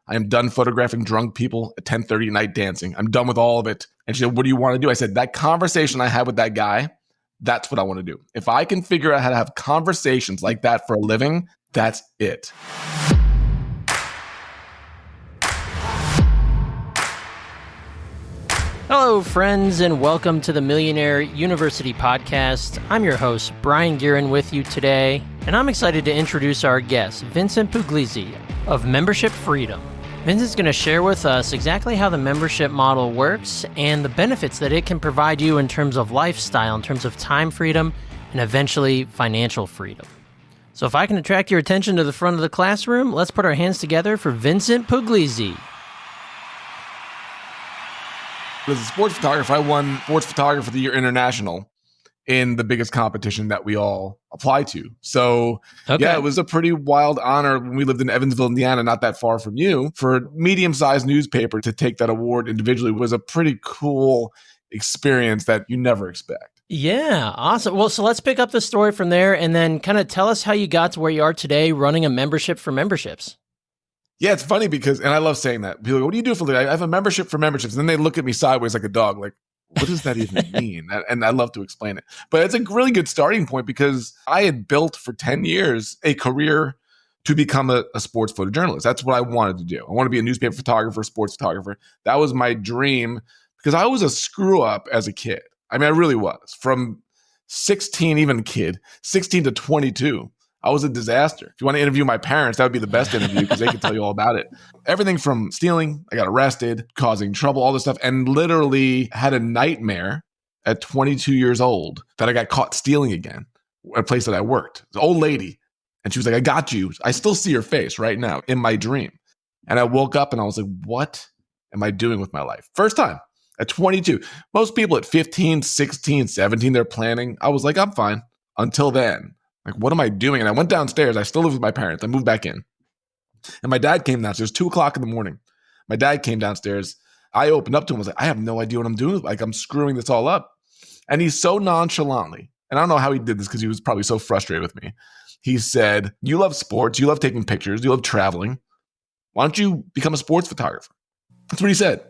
I am done photographing drunk people at 10:30 at night dancing. I'm done with all of it. And she said, what do you want to do? I said, that conversation I had with that guy, that's what I want to do. If I can figure out how to have conversations like that for a living, that's it. Hello, friends, and welcome to the Millionaire University podcast. I'm your host, Brian Guerin, with you today, and I'm excited to introduce our guest, Vincent Pugliese of Membership Freedom. Vincent's going to share with us exactly how the membership model works and the benefits that it can provide you in terms of lifestyle, in terms of time freedom, and eventually financial freedom. So if I can attract your attention to the front of the classroom, let's put our hands together for Vincent Pugliese. As a sports photographer, I won Sports Photographer of the Year International in the biggest competition that we all apply to. So, yeah, it was a pretty wild honor when we lived in Evansville, Indiana, not that far from you. For a medium-sized newspaper to take that award individually was a pretty cool experience that you never expect. Yeah, awesome. Well, so let's pick up the story from there and then kind of tell us how you got to where you are today running a membership for memberships. Yeah, it's funny because, and I love saying that. People go, what do you do for a living? I have a membership for memberships. And then they look at me sideways like a dog, like, what does that even mean? And I love to explain it. But it's a really good starting point because I had built for 10 years a career to become a sports photojournalist. That's what I wanted to do. I want to be a newspaper photographer, sports photographer. That was my dream because I was a screw up as a kid. I mean, I really was. From 16 to 22. I was a disaster. If you want to interview my parents, that would be the best interview because they could tell you all about it. Everything from stealing, I got arrested, causing trouble, all this stuff, and literally had a nightmare at 22 years old that I got caught stealing again at a place that I worked. It was an old lady, and she was like, I got you. I still see her face right now in my dream. And I woke up and I was like, what am I doing with my life? First time at 22. Most people at 15, 16, 17, they're planning. I was like, I'm fine. Until then. Like, what am I doing? And I went downstairs. I still live with my parents. I moved back in. And my dad came downstairs, 2:00 in the morning. My dad came downstairs. I opened up to him. I was like, I have no idea what I'm doing. Like, I'm screwing this all up. And he so nonchalantly, and I don't know how he did this because he was probably so frustrated with me. He said, you love sports. You love taking pictures. You love traveling. Why don't you become a sports photographer? That's what he said.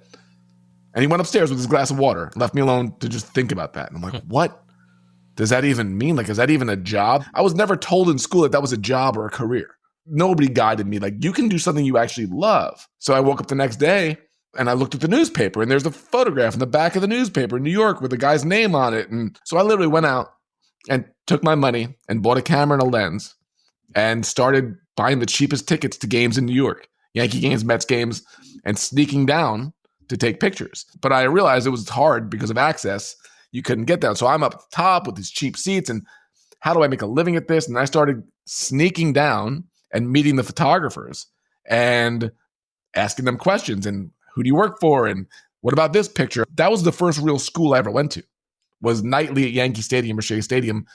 And he went upstairs with his glass of water and left me alone to just think about that. And I'm like, what does that even mean? Like, is that even a job? I was never told in school that was a job or a career. Nobody guided me. Like, you can do something you actually love. So I woke up the next day and I looked at the newspaper and there's a photograph in the back of the newspaper in New York with the guy's name on it. And so I literally went out and took my money and bought a camera and a lens and started buying the cheapest tickets to games in New York, Yankee games, Mets games, and sneaking down to take pictures. But I realized it was hard because of access. You couldn't get down. So I'm up at the top with these cheap seats and how do I make a living at this? And I started sneaking down and meeting the photographers and asking them questions and who do you work for? And what about this picture? That was the first real school I ever went to, was nightly at Yankee Stadium or Shea Stadium,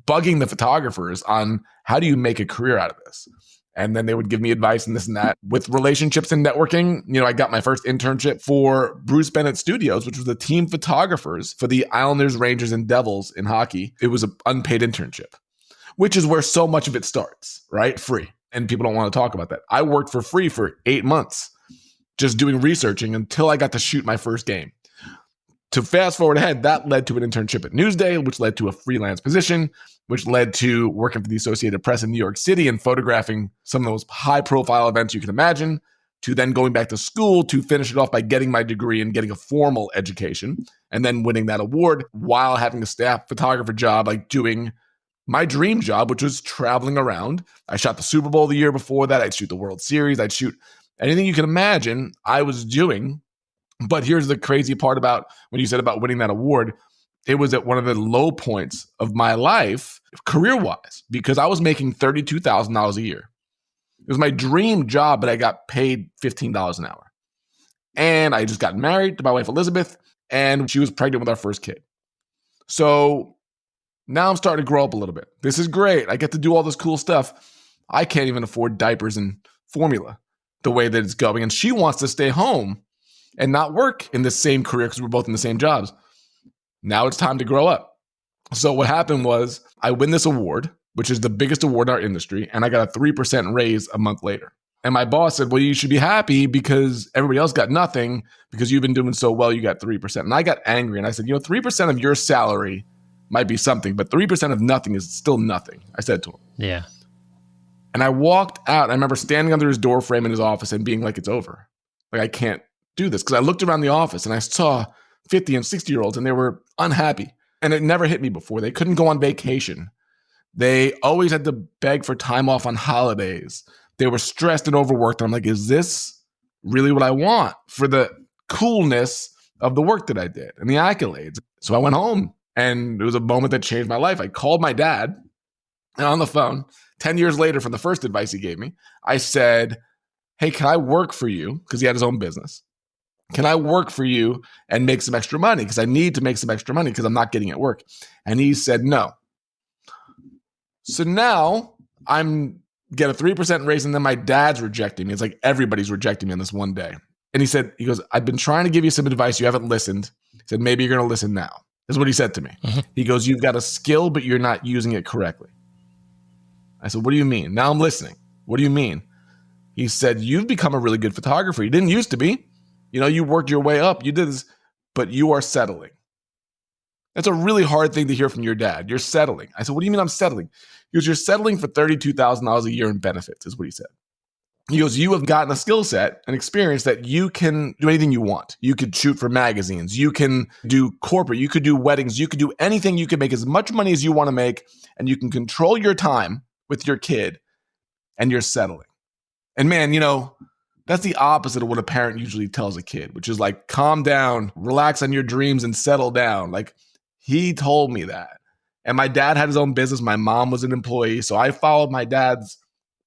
bugging the photographers on how do you make a career out of this? And then they would give me advice and this and that. With relationships and networking, I got my first internship for Bruce Bennett Studios, which was the team photographers for the Islanders, Rangers, and Devils in hockey. It was an unpaid internship, which is where so much of it starts, right? Free. And people don't want to talk about that. I worked for free for 8 months, just doing researching until I got to shoot my first game. To fast forward ahead, that led to an internship at Newsday, which led to a freelance position, which led to working for the Associated Press in New York City and photographing some of those high-profile events you can imagine, to then going back to school to finish it off by getting my degree and getting a formal education, and then winning that award while having a staff photographer job, like doing my dream job, which was traveling around. I shot the Super Bowl the year before that. I'd shoot the World Series. I'd shoot anything you can imagine I was doing. But here's the crazy part about when you said about winning that award. It was at one of the low points of my life, career-wise, because I was making $32,000 a year. It was my dream job, but I got paid $15 an hour. And I just got married to my wife, Elizabeth, and she was pregnant with our first kid. So now I'm starting to grow up a little bit. This is great. I get to do all this cool stuff. I can't even afford diapers and formula the way that it's going. And she wants to stay home and not work in the same career because we're both in the same jobs. Now it's time to grow up. So what happened was I win this award, which is the biggest award in our industry, and I got a 3% raise a month later. And my boss said, well, you should be happy because everybody else got nothing because you've been doing so well, you got 3%. And I got angry and I said, 3% of your salary might be something, but 3% of nothing is still nothing, I said to him. Yeah. And I walked out. I remember standing under his door frame in his office and being like, it's over. Like, I can't do this. Because I looked around the office and I saw 50 and 60-year-olds and they were unhappy. And it never hit me before. They couldn't go on vacation. They always had to beg for time off on holidays. They were stressed and overworked. And I'm like, is this really what I want for the coolness of the work that I did and the accolades? So I went home and it was a moment that changed my life. I called my dad and on the phone, 10 years later from the first advice he gave me, I said, hey, can I work for you? Because he had his own business. Can I work for you and make some extra money? Because I need to make some extra money because I'm not getting at work. And he said, no. So now I'm get a 3% raise and then my dad's rejecting me. It's like everybody's rejecting me on this one day. And he goes, I've been trying to give you some advice. You haven't listened. He said, maybe you're going to listen now. This is what he said to me. Mm-hmm. He goes, you've got a skill, but you're not using it correctly. I said, what do you mean? Now I'm listening. What do you mean? He said, you've become a really good photographer. You didn't used to be. You worked your way up. You did this, but you are settling. That's a really hard thing to hear from your dad. You're settling. I said, what do you mean I'm settling? He goes, you're settling for $32,000 a year in benefits, is what he said. He goes, you have gotten a skill set and experience that you can do anything you want. You could shoot for magazines. You can do corporate. You could do weddings. You could do anything. You can make as much money as you want to make, and you can control your time with your kid, and you're settling. And man, that's the opposite of what a parent usually tells a kid, which is like, calm down, relax on your dreams, and settle down. Like, he told me that. And my dad had his own business. My mom was an employee. So I followed my dad's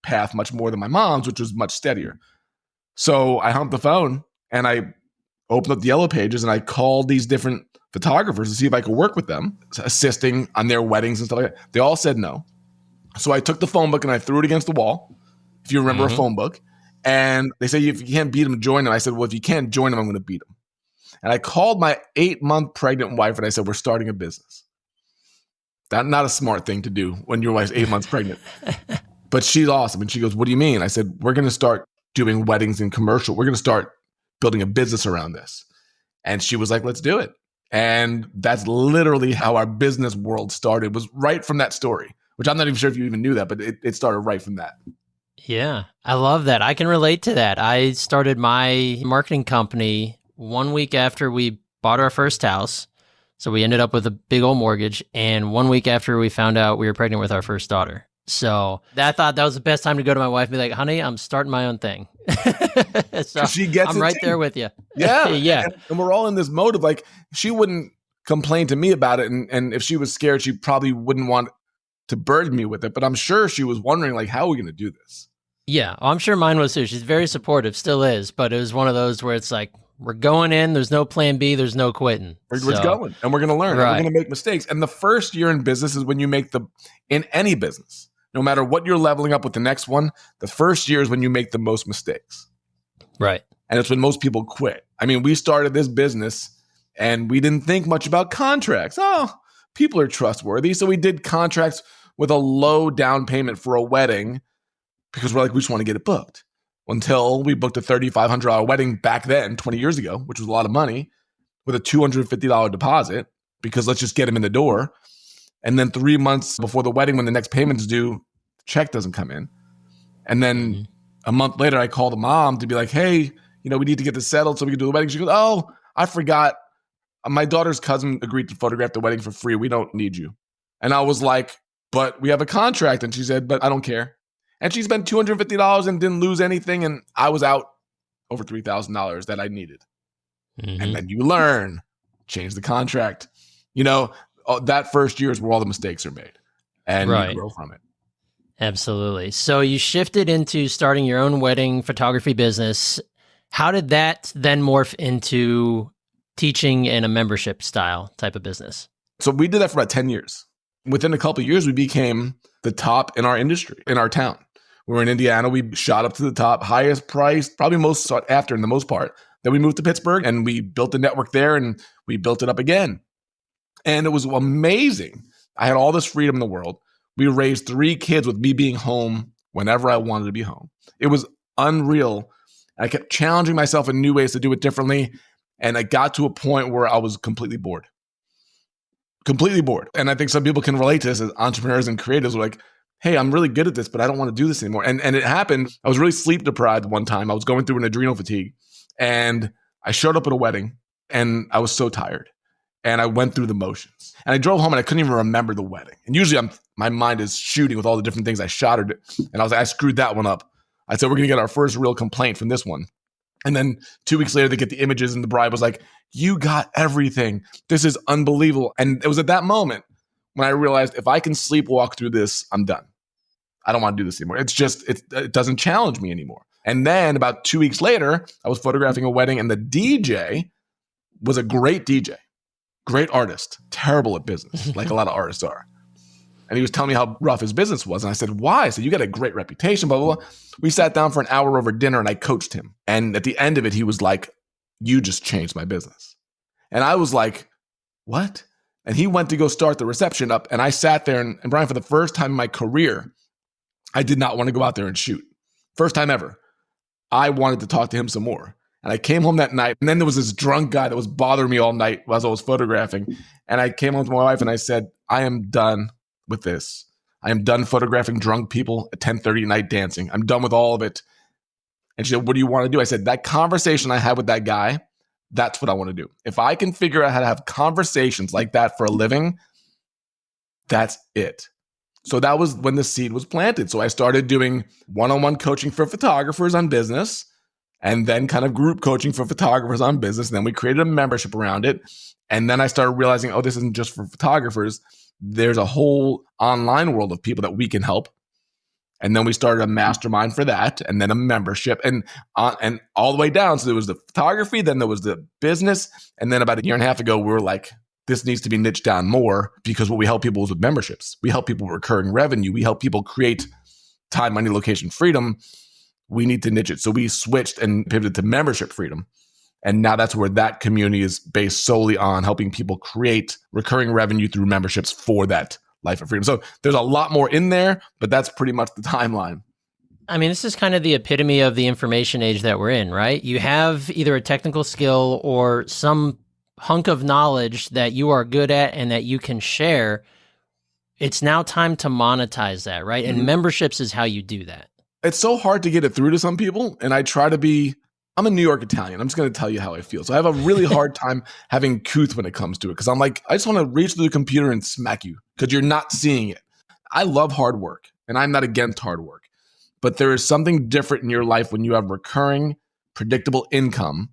path much more than my mom's, which was much steadier. So I hung up the phone and I opened up the Yellow Pages and I called these different photographers to see if I could work with them, assisting on their weddings and stuff like that. They all said no. So I took the phone book and I threw it against the wall, if you remember a phone book. And they say, if you can't beat him, join him. I said, well, if you can't join him, I'm going to beat him. And I called my 8-month pregnant wife and I said, we're starting a business. That's not a smart thing to do when your wife's 8 months pregnant. But she's awesome. And she goes, what do you mean? I said, we're going to start doing weddings and commercial. We're going to start building a business around this. And she was like, let's do it. And that's literally how our business world started, was right from that story, which I'm not even sure if you even knew that, but it started right from that. Yeah, I love that. I can relate to that. I started my marketing company 1 week after we bought our first house. So we ended up with a big old mortgage. And 1 week after we found out we were pregnant with our first daughter. So I thought that was the best time to go to my wife and be like, honey, I'm starting my own thing. So she gets I'm right there with you. Yeah. Yeah. And we're all in this mode of like, she wouldn't complain to me about it. And if she was scared, she probably wouldn't want to burden me with it. But I'm sure she was wondering, like, how are we going to do this? Yeah, I'm sure mine was too. She's very supportive, still is. But it was one of those where it's like, we're going in, there's no plan B, there's no quitting. We're going, and we're going to learn, right. And we're going to make mistakes. And the first year in business is when you make in any business, no matter what you're leveling up with the next one, the first year is when you make the most mistakes. Right. And it's when most people quit. I mean, we started this business and we didn't think much about contracts. Oh, people are trustworthy. So we did contracts with a low down payment for a wedding because we're like, we just want to get it booked. Until we booked a $3,500 wedding back then, 20 years ago, which was a lot of money, with a $250 deposit, because let's just get him in the door. And then 3 months before the wedding, when the next payment's due, the check doesn't come in. And then a month later, I call the mom to be like, hey, we need to get this settled so we can do the wedding. She goes, oh, I forgot. My daughter's cousin agreed to photograph the wedding for free. We don't need you. And I was like, but we have a contract. And she said, but I don't care. And she spent $250 and didn't lose anything. And I was out over $3,000 that I needed. Mm-hmm. And then you learn, change the contract. That first year is where all the mistakes are made. And you grow from it. Absolutely. So you shifted into starting your own wedding photography business. How did that then morph into teaching and a membership style type of business? So we did that for about 10 years. Within a couple of years, we became the top in our industry, in our town. We were in Indiana. We shot up to the top, highest priced, probably most sought after in the most part. Then we moved to Pittsburgh and we built a network there and we built it up again. And it was amazing. I had all this freedom in the world. We raised 3 kids with me being home whenever I wanted to be home. It was unreal. I kept challenging myself in new ways to do it differently. And I got to a point where I was completely bored. Completely bored. And I think some people can relate to this as entrepreneurs and creatives. We're like, hey, I'm really good at this, but I don't want to do this anymore. And it happened. I was really sleep deprived one time. I was going through an adrenal fatigue. And I showed up at a wedding and I was so tired. And I went through the motions. And I drove home and I couldn't even remember the wedding. And usually my mind is shooting with all the different things I shotted. And I was like, I screwed that one up. I said, we're going to get our first real complaint from this one. And then 2 weeks later, they get the images and the bride was like, you got everything. This is unbelievable. And it was at that moment when I realized if I can sleepwalk through this, I'm done. I don't want to do this anymore. It's just, it doesn't challenge me anymore. And then about 2 weeks later, I was photographing a wedding and the DJ was a great DJ, great artist, terrible at business, like a lot of artists are. And he was telling me how rough his business was. And I said, why? I said, you got a great reputation, blah, blah, blah. We sat down for an hour over dinner and I coached him. And at the end of it, he was like, you just changed my business. And I was like, what? And he went to go start the reception up. And I sat there and Brian, for the first time in my career, I did not want to go out there and shoot. First time ever. I wanted to talk to him some more. And I came home that night. And then there was this drunk guy that was bothering me all night as I was photographing. And I came home to my wife and I said, I am done with this. I am done photographing drunk people at 10:30 at night dancing. I'm done with all of it. And she said, what do you want to do? I said, that conversation I had with that guy, that's what I want to do. If I can figure out how to have conversations like that for a living, that's it. So that was when the seed was planted. So I started doing one-on-one coaching for photographers on business and then kind of group coaching for photographers on business. And then we created a membership around it. And then I started realizing, oh, this isn't just for photographers. There's a whole online world of people that we can help. And then we started a mastermind for that and then a membership and all the way down. So there was the photography, then there was the business. And then about a year and a half ago, we were like, this needs to be niched down more because what we help people is with memberships. We help people with recurring revenue. We help people create time, money, location, freedom. We need to niche it. So we switched and pivoted to membership freedom. And now that's where that community is based solely on helping people create recurring revenue through memberships for that life of freedom. So there's a lot more in there, but that's pretty much the timeline. I mean, this is kind of the epitome of the information age that we're in, right? You have either a technical skill or some hunk of knowledge that you are good at and that you can share. It's now time to monetize that, right? And memberships is how you do that. It's so hard to get it through to some people. And I try to be, I'm a New York Italian. I'm just going to tell you how I feel. So I have a really hard time having couth when it comes to it. Cause I'm like, I just want to reach through the computer and smack you because you're not seeing it. I love hard work and I'm not against hard work, but there is something different in your life when you have recurring, predictable income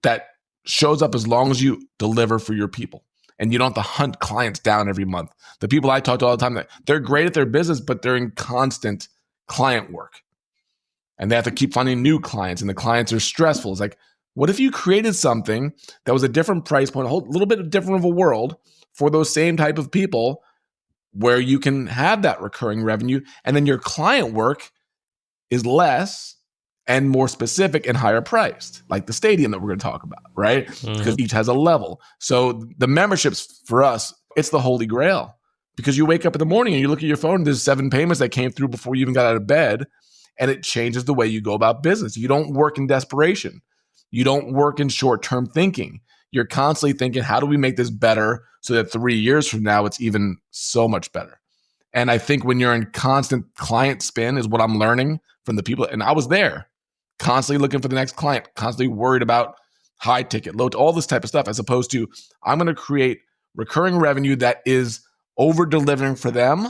that shows up as long as you deliver for your people. And you don't have to hunt clients down every month. The people I talk to all the time, they're great at their business, but they're in constant client work. And they have to keep finding new clients and the clients are stressful. It's like, what if you created something that was a different price point, a whole little bit different of a world for those same type of people where you can have that recurring revenue and then your client work is less and more specific and higher priced, like the stadium that we're going to talk about, right? Because each has a level. So the memberships for us, it's the holy grail because you wake up in the morning and you look at your phone and there's 7 payments that came through before you even got out of bed. And it changes the way you go about business. You don't work in desperation. You don't work in short-term thinking. You're constantly thinking, how do we make this better so that 3 years from now, it's even so much better? And I think when you're in constant client spin is what I'm learning from the people. And I was there constantly looking for the next client, constantly worried about high ticket, low, all this type of stuff, as opposed to I'm going to create recurring revenue that is over delivering for them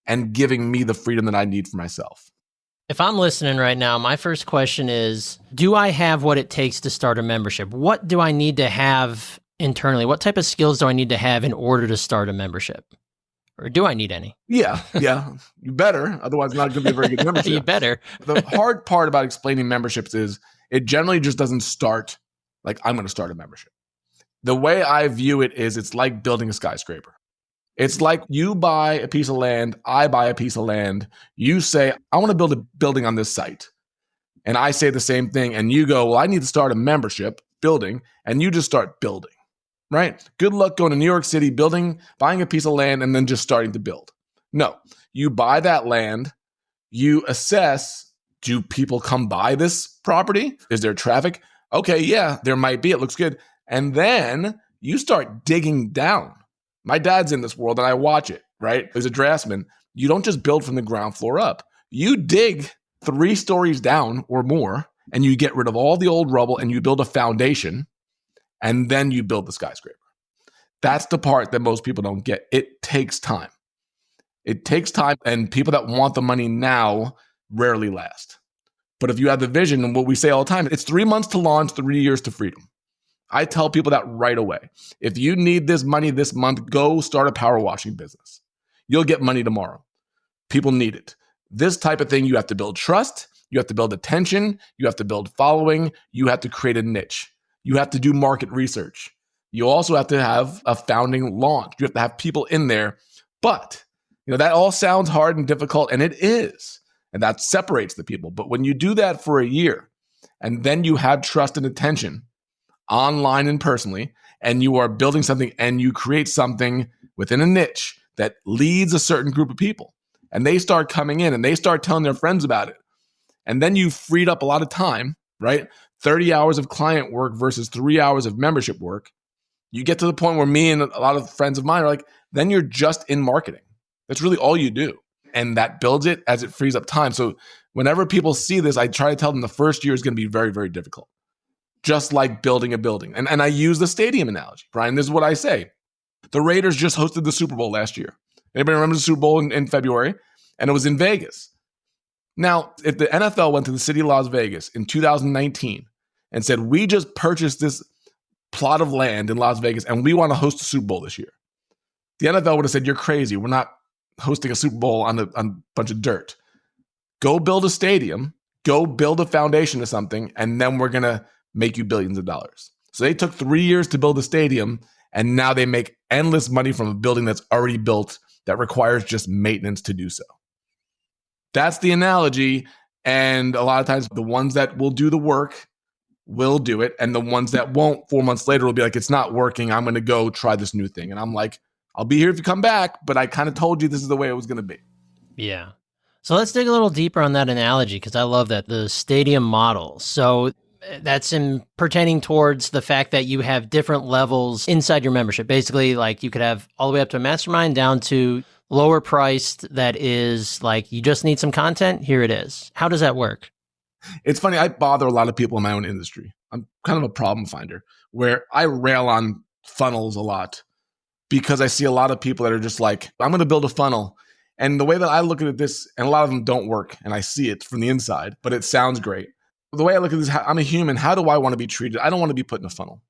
and giving me the freedom that I need for myself. If I'm listening right now, my first question is, do I have what it takes to start a membership? What do I need to have internally? What type of skills do I need to have in order to start a membership? Or do I need any? Yeah. You better. Otherwise, it's not going to be a very good membership. You better. The hard part about explaining memberships is it generally just doesn't start like I'm going to start a membership. The way I view it is it's like building a skyscraper. It's like you buy a piece of land, I buy a piece of land. You say, I want to build a building on this site. And I say the same thing. And you go, well, I need to start a membership building. And you just start building, right? Good luck going to New York City, buying a piece of land, and then just starting to build. No, you buy that land, you assess, Do people come by this property? Is there traffic? Okay, yeah, there might be. It looks good. And then you start digging down. My dad's in this world and I watch it, right? As a draftsman, you don't just build from the ground floor up. You dig 3 stories down or more, and you get rid of all the old rubble and you build a foundation, and then you build the skyscraper. That's the part that most people don't get. It takes time. It takes time, and people that want the money now rarely last. But if you have the vision, and what we say all the time, it's 3 months to launch, 3 years to freedom. I tell people that right away. If you need this money this month, go start a power washing business. You'll get money tomorrow. People need it. This type of thing, you have to build trust, you have to build attention, you have to build following, you have to create a niche. You have to do market research. You also have to have a founding launch. You have to have people in there. But, that all sounds hard and difficult, and it is. And that separates the people. But when you do that for a year, and then you have trust and attention online and personally, and you are building something and you create something within a niche that leads a certain group of people, and they start coming in and they start telling their friends about it. And then you've freed up a lot of time, right? 30 hours of client work versus 3 hours of membership work. You get to the point where me and a lot of friends of mine are like, then you're just in marketing. That's really all you do. And that builds it as it frees up time. So whenever people see this, I try to tell them the first year is going to be very, very difficult. Just like building a building. And I use the stadium analogy. Brian, this is what I say. The Raiders just hosted the Super Bowl last year. Anybody remember the Super Bowl in February? And it was in Vegas. Now, if the NFL went to the city of Las Vegas in 2019 and said, we just purchased this plot of land in Las Vegas and we want to host a Super Bowl this year, the NFL would have said, you're crazy. We're not hosting a Super Bowl on a bunch of dirt. Go build a stadium, go build a foundation of something, and then we're going to make you billions of dollars. So they took 3 years to build a stadium, and now they make endless money from a building that's already built that requires just maintenance to do so. That's the analogy. And a lot of times the ones that will do the work will do it. And the ones that won't 4 months later will be like, it's not working. I'm going to go try this new thing. And I'm like, I'll be here if you come back, but I kind of told you this is the way it was going to be. Yeah. So let's dig a little deeper on that analogy, because I love that, the stadium model. So that's pertaining towards the fact that you have different levels inside your membership. Basically, like you could have all the way up to a mastermind down to lower priced that is like, you just need some content. Here it is. How does that work? It's funny. I bother a lot of people in my own industry. I'm kind of a problem finder where I rail on funnels a lot because I see a lot of people that are just like, I'm going to build a funnel. And the way that I look at this, and a lot of them don't work, and I see it from the inside, but it sounds great. The way I look at this, I'm a human. How do I want to be treated? I don't want to be put in a funnel.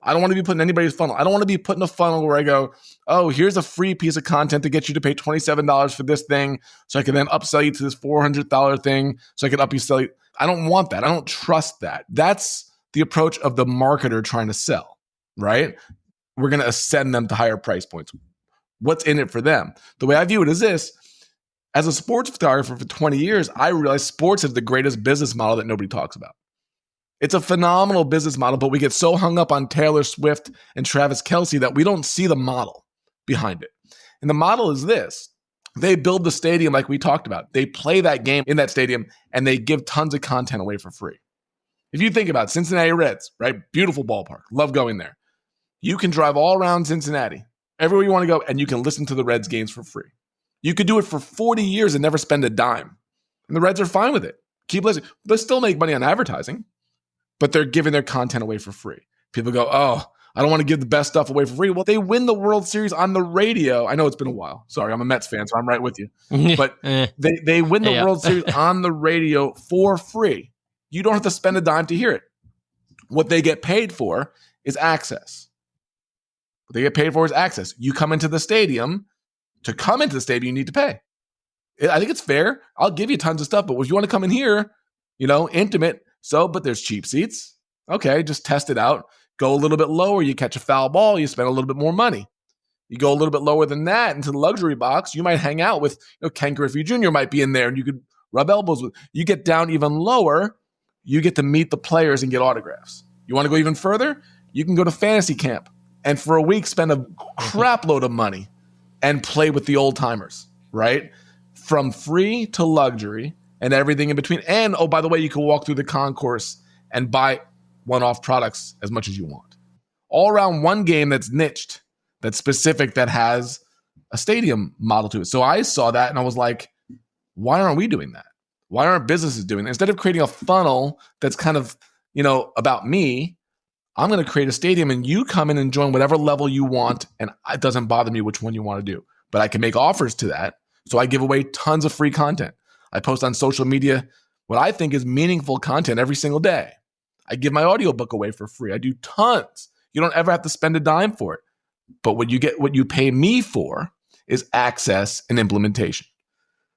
I don't want to be put in anybody's funnel. I don't want to be put in a funnel where I go, oh, here's a free piece of content to get you to pay $27 for this thing so I can then upsell you to this $400 thing so I can upsell you. I don't want that. I don't trust that. That's the approach of the marketer trying to sell, right? We're going to ascend them to higher price points. What's in it for them? The way I view it is this. As a sports photographer for 20 years, I realized sports is the greatest business model that nobody talks about. It's a phenomenal business model, but we get so hung up on Taylor Swift and Travis Kelce that we don't see the model behind it. And the model is this. They build the stadium like we talked about. They play that game in that stadium, and they give tons of content away for free. If you think about it, Cincinnati Reds, right? Beautiful ballpark. Love going there. You can drive all around Cincinnati, everywhere you want to go, and you can listen to the Reds games for free. You could do it for 40 years and never spend a dime. And the Reds are fine with it. Keep listening. They still make money on advertising, but they're giving their content away for free. People go, oh, I don't want to give the best stuff away for free. Well, they win the World Series on the radio. I know it's been a while. Sorry, I'm a Mets fan, so I'm right with you. But they win the World Series on the radio for free. You don't have to spend a dime to hear it. What they get paid for is access. What they get paid for is access. You come into the stadium. To come into the stadium, you need to pay. I think it's fair. I'll give you tons of stuff, but if you want to come in here, intimate, but there's cheap seats. Okay, just test it out. Go a little bit lower, you catch a foul ball, you spend a little bit more money. You go a little bit lower than that into the luxury box, you might hang out with Ken Griffey Jr. might be in there and you could rub elbows with. You get down even lower, you get to meet the players and get autographs. You want to go even further? You can go to fantasy camp and for a week spend a crap load of money and play with the old timers, right? From free to luxury, and everything in between. And oh, by the way, you can walk through the concourse and buy one-off products as much as you want. All around one game that's niched, that's specific, that has a stadium model to it. So I saw that and I was like, why aren't we doing that? Why aren't businesses doing that? Instead of creating a funnel that's kind of, about me, I'm going to create a stadium and you come in and join whatever level you want. And it doesn't bother me which one you want to do, but I can make offers to that. So I give away tons of free content. I post on social media what I think is meaningful content every single day. I give my audiobook away for free. I do tons. You don't ever have to spend a dime for it. But what you pay me for is access and implementation.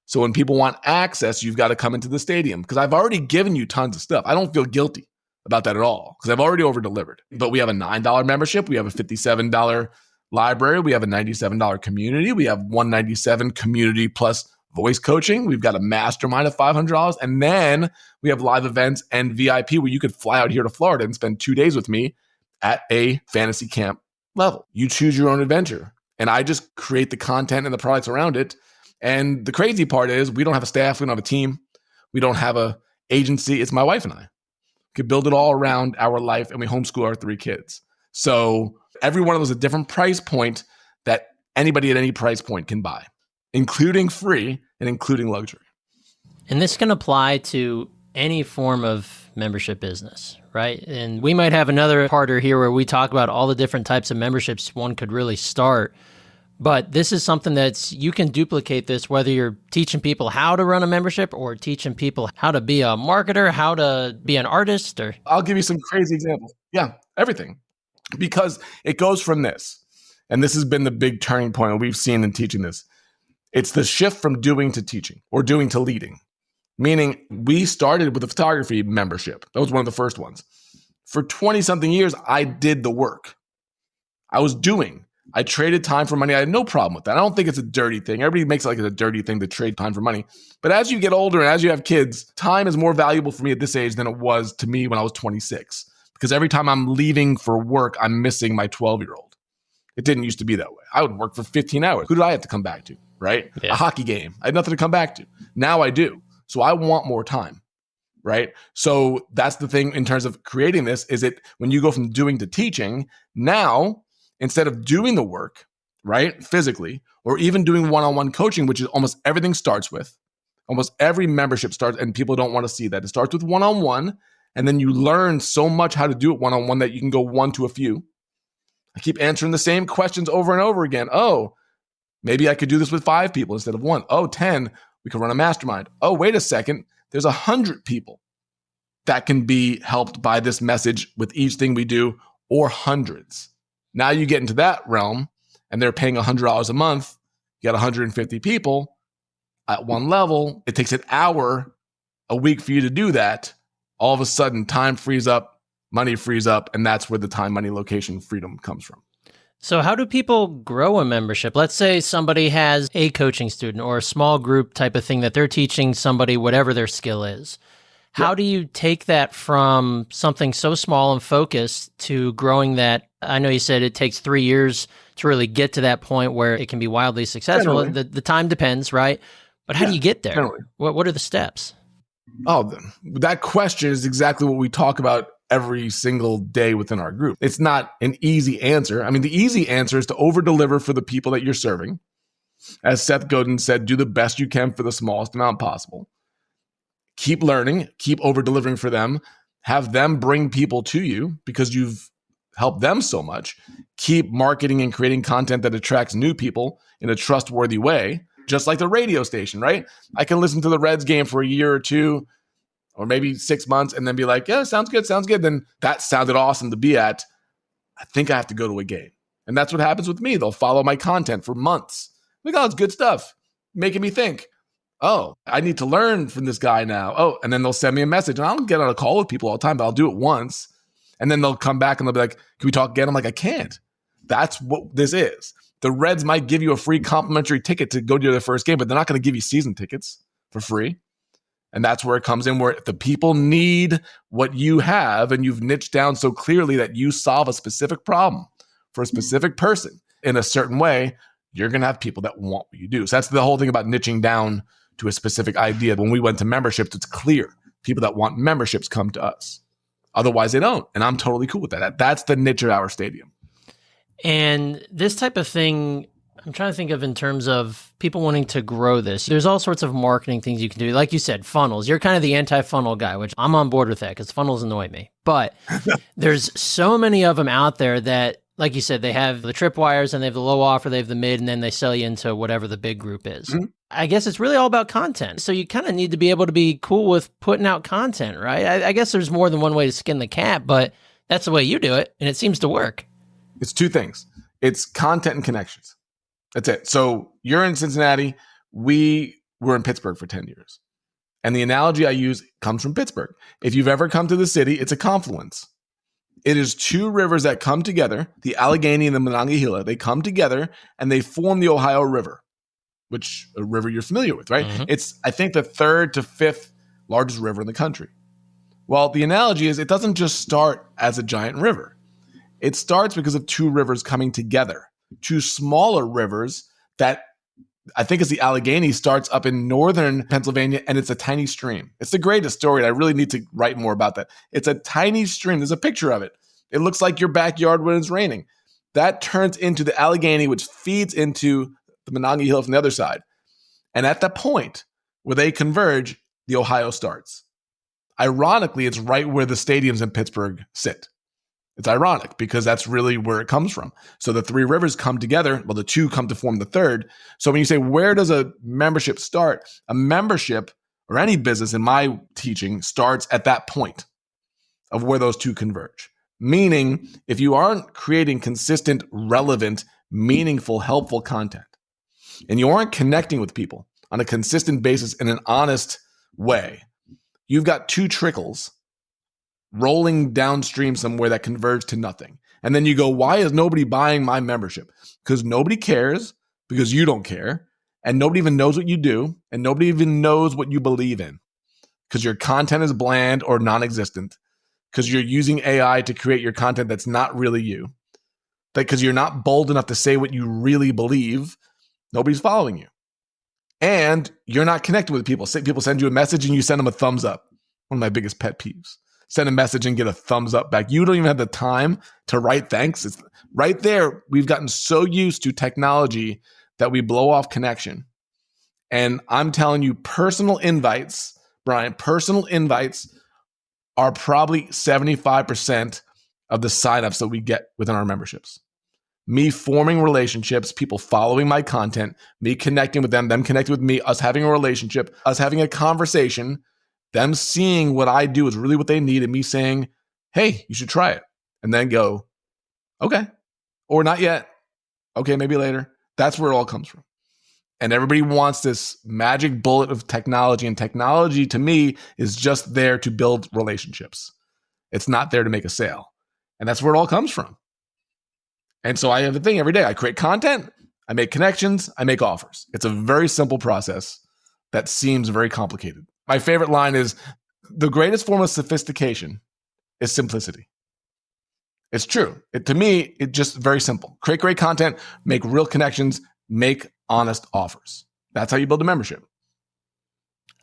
So when people want access, you've got to come into the stadium because I've already given you tons of stuff. I don't feel guilty about that at all because I've already over-delivered. But we have a $9 membership. We have a $57 library. We have a $97 community. We have $197 community plus voice coaching. We've got a mastermind of $500. And then we have live events and VIP where you could fly out here to Florida and spend 2 days with me at a fantasy camp level. You choose your own adventure. And I just create the content and the products around it. And the crazy part is we don't have a staff. We don't have a team. We don't have a agency. It's my wife and I. We could build it all around our life and we homeschool our 3 kids. So every one of those is a different price point that anybody at any price point can buy, including free and including luxury. And this can apply to any form of membership business, right? And we might have another parter here where we talk about all the different types of memberships one could really start. But this is something that's, you can duplicate this, whether you're teaching people how to run a membership or teaching people how to be a marketer, how to be an artist, or... I'll give you some crazy examples. Yeah, everything. Because it goes from this, and this has been the big turning point we've seen in teaching this. It's the shift from doing to teaching or doing to leading. Meaning we started with a photography membership. That was one of the first ones. For 20 something years, I did the work. I traded time for money. I had no problem with that. I don't think it's a dirty thing. Everybody makes it like it's a dirty thing to trade time for money. But as you get older and as you have kids, time is more valuable for me at this age than it was to me when I was 26. Because every time I'm leaving for work, I'm missing my 12-year-old. It didn't used to be that way. I would work for 15 hours. Who did I have to come back to, right? Yeah. A hockey game. I had nothing to come back to. Now I do. So I want more time, right? So that's the thing in terms of creating this, is it when you go from doing to teaching, now instead of doing the work, right, physically, or even doing one-on-one coaching, which is almost everything starts with, almost every membership starts, and people don't want to see that. It starts with one-on-one, and then you learn so much how to do it one-on-one that you can go one to a few. I keep answering the same questions over and over again. Oh, maybe I could do this with 5 people instead of 1. Oh, 10, we could run a mastermind. Oh, wait a second, there's 100 people that can be helped by this message with each thing we do, or hundreds. Now you get into that realm and they're paying $100 a month. You got 150 people at one level. It takes an hour a week for you to do that. All of a sudden, time frees up, money frees up, and that's where the time, money, location freedom comes from. So how do people grow a membership? Let's say somebody has a coaching student or a small group type of thing that they're teaching somebody whatever their skill is. How do you take that from something so small and focused to growing that? I know you said it takes 3 years to really get to that point where it can be wildly successful. The time depends, right? But how do you get there? What are the steps? Oh, that question is exactly what we talk about every single day within our group. It's not an easy answer. I mean, the easy answer is to over-deliver for the people that you're serving. As Seth Godin said, do the best you can for the smallest amount possible. Keep learning, keep over-delivering for them, have them bring people to you because you've helped them so much. Keep marketing and creating content that attracts new people in a trustworthy way, just like the radio station, right? I can listen to the Reds game for a year or 2, or maybe 6 months, and then be like, yeah, sounds good. Then that sounded awesome to be at. I think I have to go to a game. And that's what happens with me. They'll follow my content for months. Like, oh, it's good stuff, making me think. Oh, I need to learn from this guy now. Oh, and then they'll send me a message. And I don't get on a call with people all the time, but I'll do it once. And then they'll come back and they'll be like, can we talk again? I'm like, I can't. That's what this is. The Reds might give you a free complimentary ticket to go to their first game, but they're not going to give you season tickets for free. And that's where it comes in, where the people need what you have and you've niched down so clearly that you solve a specific problem for a specific person in a certain way, you're going to have people that want what you do. So that's the whole thing about niching down to a specific idea. When we went to memberships, it's clear. People that want memberships come to us. Otherwise, they don't. And I'm totally cool with that. That's the niche of our stadium. And this type of thing, I'm trying to think of in terms of people wanting to grow this. There's all sorts of marketing things you can do. Like you said, funnels. You're kind of the anti-funnel guy, which I'm on board with that because funnels annoy me. But there's so many of them out there that, like you said, they have the tripwires and they have the low offer, they have the mid, and then they sell you into whatever the big group is. Mm-hmm. I guess it's really all about content. So you kind of need to be able to be cool with putting out content, right? I guess there's more than one way to skin the cat, but that's the way you do it, and it seems to work. It's two things. It's content and connections. That's it. So you're in Cincinnati. We were in Pittsburgh for 10 years. And the analogy I use comes from Pittsburgh. If you've ever come to the city, it's a confluence. It is two rivers that come together, the Allegheny and the Monongahela. They come together and they form the Ohio River, which a river you're familiar with, right? Mm-hmm. It's, I think, the third to fifth largest river in the country. Well, the analogy is it doesn't just start as a giant river. It starts because of two rivers coming together, two smaller rivers that I think is the Allegheny starts up in northern Pennsylvania, and it's a tiny stream. It's the greatest story. And I really need to write more about that. It's a tiny stream. There's a picture of it. It looks like your backyard when it's raining. That turns into the Allegheny, which feeds into the Monongahela from the other side. And at that point where they converge, the Ohio starts. Ironically, it's right where the stadiums in Pittsburgh sit. It's ironic because that's really where it comes from. So the three rivers come together. Well, the two come to form the third. So when you say, where does a membership start? A membership or any business in my teaching starts at that point of where those two converge. Meaning, if you aren't creating consistent, relevant, meaningful, helpful content, and you aren't connecting with people on a consistent basis in an honest way, you've got two trickles rolling downstream somewhere that converge to nothing. And then you go, why is nobody buying my membership? Because nobody cares, because you don't care, and nobody even knows what you do, and nobody even knows what you believe in, because your content is bland or non-existent, because you're using AI to create your content that's not really you, because you're not bold enough to say what you really believe. Nobody's following you. And you're not connected with people. People send you a message and you send them a thumbs up. One of my biggest pet peeves. Send a message and get a thumbs up back. You don't even have the time to write thanks. It's right there. We've gotten so used to technology that we blow off connection. And I'm telling you, personal invites, Brian, personal invites are probably 75% of the signups that we get within our memberships. Me forming relationships, people following my content, me connecting with them connecting with me, us having a relationship, us having a conversation, them seeing what I do is really what they need, and me saying, hey, you should try it. And then go, okay, or not yet. Okay, maybe later. That's where it all comes from. And everybody wants this magic bullet of technology. And technology, to me, is just there to build relationships. It's not there to make a sale. And that's where it all comes from. And so I have a thing every day. I create content, I make connections, I make offers. It's a very simple process that seems very complicated. My favorite line is, the greatest form of sophistication is simplicity. It's true. To me, it's just very simple. Create great content, make real connections, make honest offers. That's how you build a membership.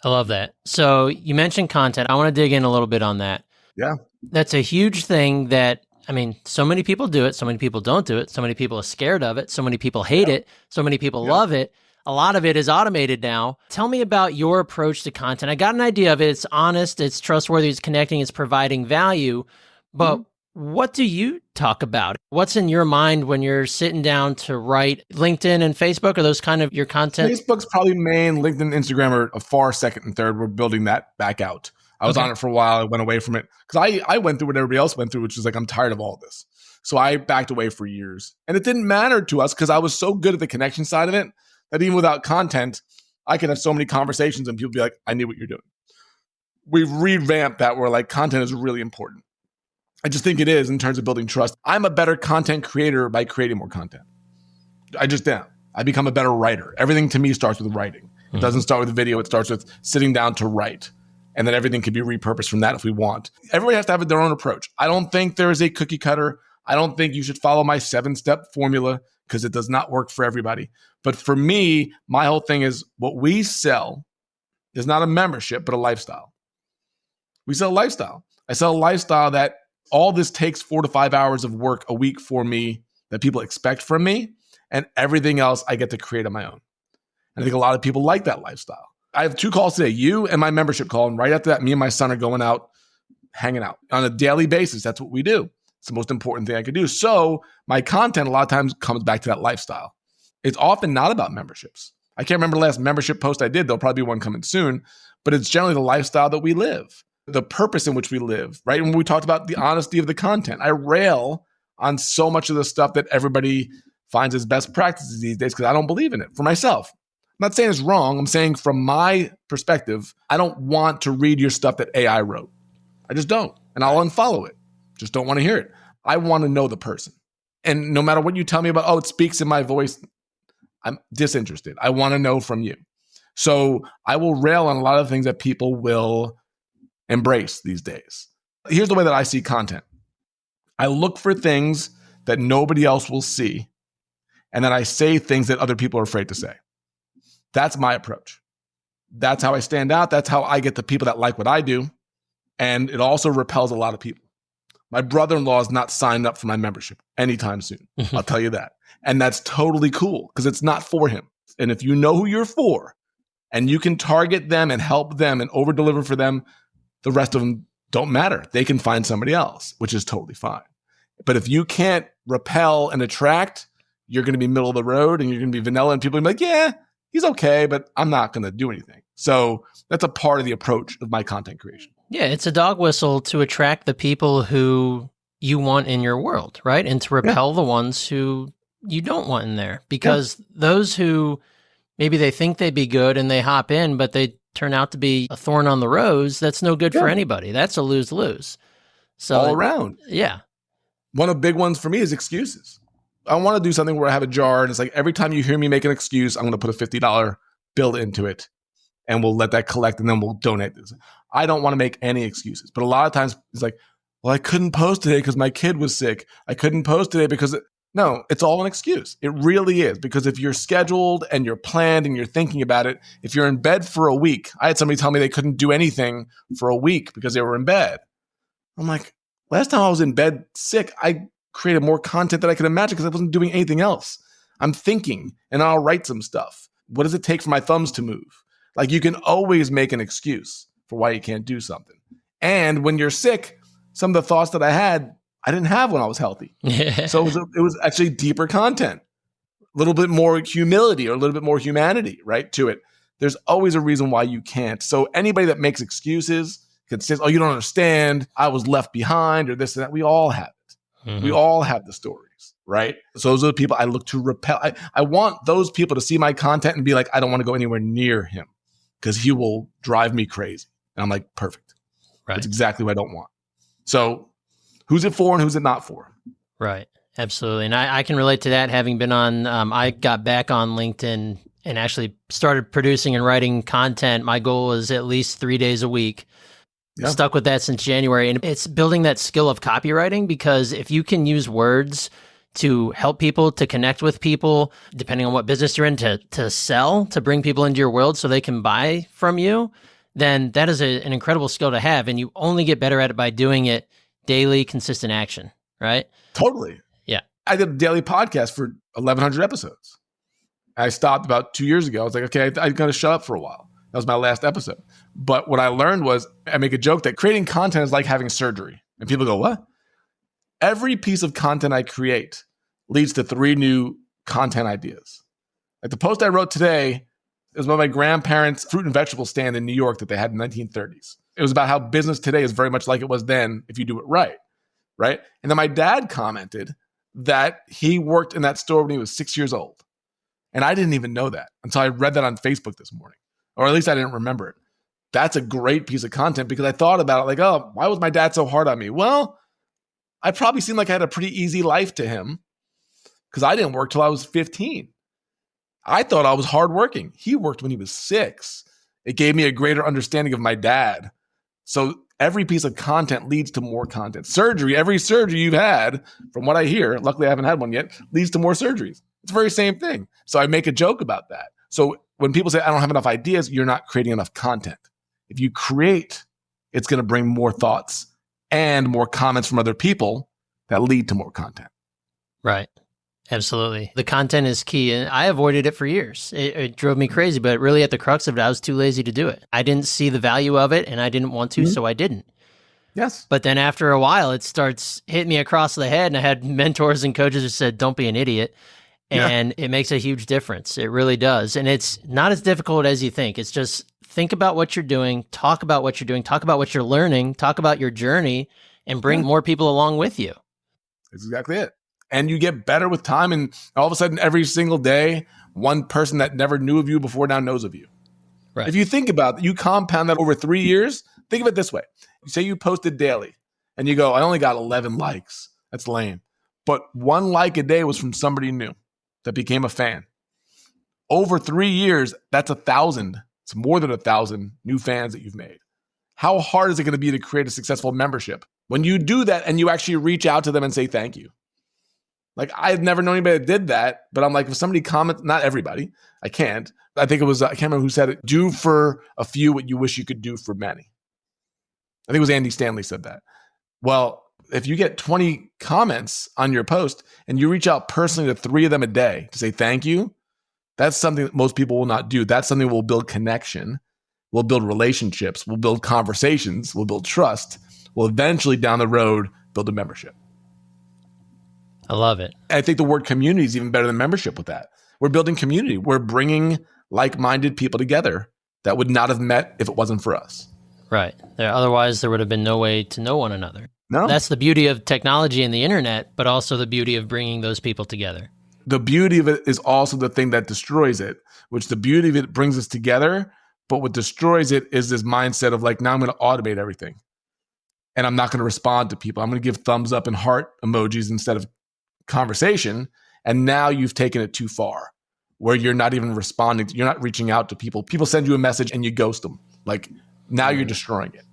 I love that. So you mentioned content. I want to dig in a little bit on that. Yeah. That's a huge thing that, I mean, so many people do it. So many people don't do it. So many people are scared of it. So many people hate it. So many people love it. A lot of it is automated now. Tell me about your approach to content. I got an idea of it. It's honest, it's trustworthy, it's connecting, it's providing value. But what do you talk about? What's in your mind when you're sitting down to write? LinkedIn and Facebook, are those kind of your content? Facebook's probably main. LinkedIn and Instagram are a far second and third. We're building that back out. I was on it for a while. I went away from it because I went through what everybody else went through, which is like, I'm tired of all of this. So I backed away for years. And it didn't matter to us because I was so good at the connection side of it that even without content, I could have so many conversations and people be like, I knew what you're doing. We've revamped that where like content is really important. I just think it is in terms of building trust. I'm a better content creator by creating more content. I just am. I become a better writer. Everything to me starts with writing. It doesn't start with video. It starts with sitting down to write. And then everything can be repurposed from that if we want. Everybody has to have their own approach. I don't think there is a cookie cutter. I don't think you should follow my 7-step formula because it does not work for everybody. But for me, my whole thing is what we sell is not a membership, but a lifestyle. We sell a lifestyle. I sell a lifestyle that all this takes 4 to 5 hours of work a week for me that people expect from me, and everything else I get to create on my own. And I think a lot of people like that lifestyle. I have 2 calls today, you and my membership call, and right after that, me and my son are going out, hanging out on a daily basis. That's what we do. It's the most important thing I could do. So my content a lot of times comes back to that lifestyle. It's often not about memberships. I can't remember the last membership post I did. There'll probably be one coming soon, but it's generally the lifestyle that we live, the purpose in which we live, right? And when we talked about the honesty of the content, I rail on so much of the stuff that everybody finds as best practices these days because I don't believe in it for myself. I'm not saying it's wrong. I'm saying from my perspective, I don't want to read your stuff that AI wrote. I just don't. And I'll unfollow it. Just don't want to hear it. I want to know the person. And no matter what you tell me about, oh, it speaks in my voice, I'm disinterested. I want to know from you. So I will rail on a lot of things that people will embrace these days. Here's the way that I see content. I look for things that nobody else will see, and then I say things that other people are afraid to say. That's my approach. That's how I stand out. That's how I get the people that like what I do. And it also repels a lot of people. My brother-in-law is not signed up for my membership anytime soon. I'll tell you that. And that's totally cool because it's not for him. And if you know who you're for and you can target them and help them and over-deliver for them, the rest of them don't matter. They can find somebody else, which is totally fine. But if you can't repel and attract, you're going to be middle of the road and you're going to be vanilla and people are going to be like, yeah, he's okay, but I'm not going to do anything. So that's a part of the approach of my content creation. Yeah, it's a dog whistle to attract the people who you want in your world, right? And to repel the ones who you don't want in there. Because those who maybe they think they'd be good and they hop in, but they turn out to be a thorn on the rose, that's no good for anybody. That's a lose-lose. So all around. Yeah. One of the big ones for me is excuses. I want to do something where I have a jar and it's like every time you hear me make an excuse, I'm going to put a $50 bill into it and we'll let that collect and then we'll donate this. I don't want to make any excuses. But a lot of times it's like, well, I couldn't post today because my kid was sick. I couldn't post today because no, it's all an excuse. It really is. Because if you're scheduled and you're planned and you're thinking about it, if you're in bed for a week, I had somebody tell me they couldn't do anything for a week because they were in bed. I'm like, last time I was in bed sick, I created more content than I could imagine because I wasn't doing anything else. I'm thinking and I'll write some stuff. What does it take for my thumbs to move? Like you can always make an excuse for why you can't do something. And when you're sick, some of the thoughts that I had, I didn't have when I was healthy. So it was actually deeper content, a little bit more humility or a little bit more humanity, right, to it. There's always a reason why you can't. So anybody that makes excuses can say, oh, you don't understand, I was left behind or this and that. We all have it. Mm-hmm. We all have the stories, right? So those are the people I look to repel. I want those people to see my content and be like, I don't want to go anywhere near him because he will drive me crazy. And I'm like, perfect. Right. That's exactly what I don't want. So who's it for and who's it not for? Right. Absolutely. And I can relate to that, having been on, I got back on LinkedIn and actually started producing and writing content. My goal is at least 3 days a week. Yep. Stuck with that since January. And it's building that skill of copywriting, because if you can use words to help people, to connect with people, depending on what business you're in, to sell, to bring people into your world so they can buy from you, then that is an incredible skill to have. And you only get better at it by doing it daily, consistent action, right? Totally. Yeah. I did a daily podcast for 1,100 episodes. I stopped about 2 years ago. I was like, okay, I got to shut up for a while. That was my last episode. But what I learned was, I make a joke that creating content is like having surgery. And people go, what? Every piece of content I create leads to 3 new content ideas. Like the post I wrote today is about my grandparents' fruit and vegetable stand in New York that they had in the 1930s. It was about how business today is very much like it was then if you do it right, right? And then my dad commented that he worked in that store when he was 6 years old. And I didn't even know that until I read that on Facebook this morning. Or at least I didn't remember it. That's a great piece of content because I thought about it like, oh, why was my dad so hard on me? Well, I probably seemed like I had a pretty easy life to him because I didn't work till I was 15. I thought I was hardworking. He worked when he was 6. It gave me a greater understanding of my dad. So every piece of content leads to more content. Surgery, every surgery you've had, from what I hear, luckily I haven't had one yet, leads to more surgeries. It's the very same thing. So I make a joke about that. So when people say, I don't have enough ideas, you're not creating enough content. If you create, it's going to bring more thoughts and more comments from other people that lead to more content. Right. Absolutely. The content is key. And I avoided it for years. It drove me crazy, but really at the crux of it, I was too lazy to do it. I didn't see the value of it and I didn't want to, so I didn't. Yes. But then after a while, it starts hitting me across the head. And I had mentors and coaches who said, don't be an idiot. And it makes a huge difference. It really does. And it's not as difficult as you think. It's just think about what you're doing, talk about what you're doing, talk about what you're learning, talk about your journey, and bring more people along with you. That's exactly it. And you get better with time. And all of a sudden, every single day, one person that never knew of you before now knows of you. Right. If you think about it, you compound that over 3 years, think of it this way. Say you posted daily and you go, I only got 11 likes. That's lame. But 1 like a day was from somebody new that became a fan. Over 3 years, that's 1,000. It's more than 1,000 new fans that you've made. How hard is it going to be to create a successful membership? When you do that and you actually reach out to them and say thank you. Like, I've never known anybody that did that, but I'm like, if somebody comments, not everybody, I can't. I think it was, I can't remember who said it, do for a few what you wish you could do for many. I think it was Andy Stanley said that. Well, if you get 20 comments on your post and you reach out personally to 3 of them a day to say thank you, that's something that most people will not do. That's something that will build connection, will build relationships, will build conversations, will build trust, will eventually down the road build a membership. I love it. I think the word community is even better than membership with that. We're building community. We're bringing like-minded people together that would not have met if it wasn't for us. Right. Otherwise, there would have been no way to know one another. No. That's the beauty of technology and the internet, but also the beauty of bringing those people together. The beauty of it is also the thing that destroys it, which the beauty of it brings us together, but what destroys it is this mindset of like, now I'm going to automate everything. And I'm not going to respond to people. I'm going to give thumbs up and heart emojis instead of conversation. And now you've taken it too far where you're not even responding. You're not reaching out to people. People send you a message and you ghost them. Like, now you're destroying it.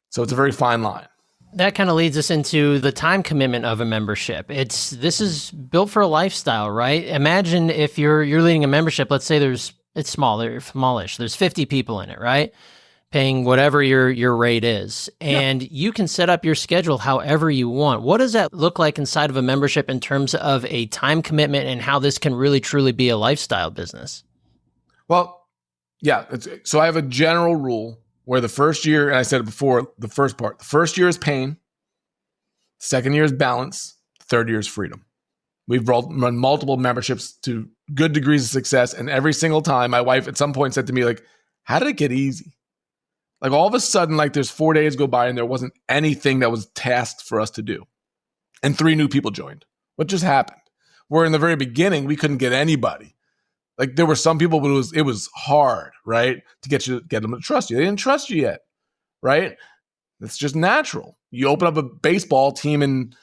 So it's a very fine line. That kind of leads us into the time commitment of a membership. This is built for a lifestyle, right? Imagine if you're leading a membership, let's say it's small, they're smallish. There's 50 people in it, right? Paying whatever your rate is. And you can set up your schedule however you want. What does that look like inside of a membership in terms of a time commitment and how this can really truly be a lifestyle business? Well, yeah. So I have a general rule where the first year, and I said it before, the first year is pain, second year is balance, third year is freedom. We've run multiple memberships to good degrees of success. And every single time, my wife at some point said to me, like, how did it get easy? Like, all of a sudden, like, there's 4 days go by and there wasn't anything that was tasked for us to do. And 3 new people joined. What just happened? Where in the very beginning, we couldn't get anybody. Like, there were some people, but it was hard, right? To get them to trust you. They didn't trust you yet, right? It's just natural. You open up a baseball team in